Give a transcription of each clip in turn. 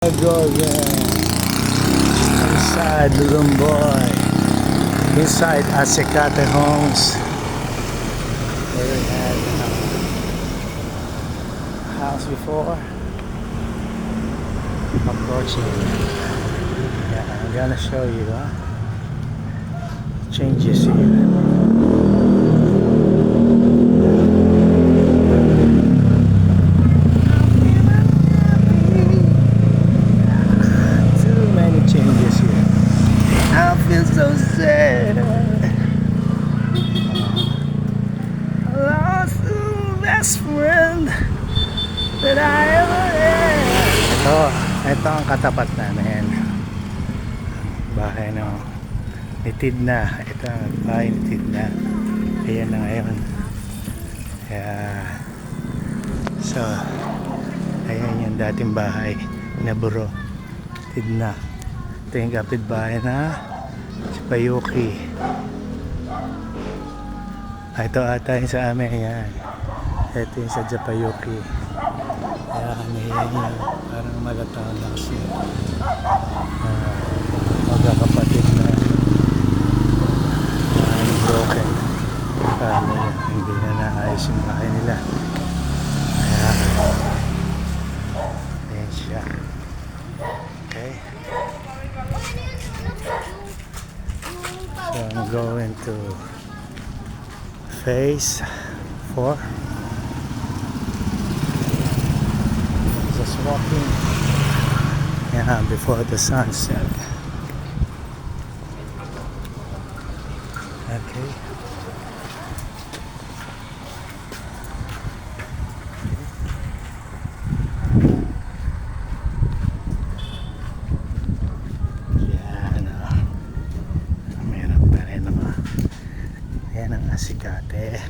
Go again inside Lumboy, inside Asikate Homes, where we had a house before. Approaching, yeah, I'm gonna show you changes here. I feel so sad. I lost the best friend that I ever had. Ito ang katapat namin. Bahay no. Nitid na. Ito ang bahay nitid na. Ayan na ngayon. Kaya, so, ayan yung dating bahay na buro. Nitid na. Ito yung kapitbahay na Japayuki. Ito ata yung sa amin. Ayan. Ito yung sa Japayuki. Ayan yun. Parang malataon lang siya. Magkakapatid na broken. Hindi na naayos yung bahay nila. Ayan. Ayan siya. Okay. So I'm going to phase 4. Just walking before the sunset. Okay. Yan ang Asikate.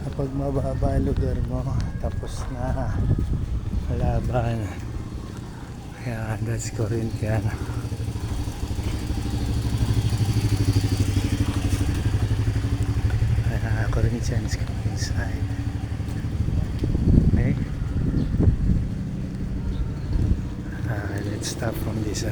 Kapag mababa ang lugar mo, tapos na laban. Yan, that's Corinthian. Corinthians inside. Okay. Let's stop from this.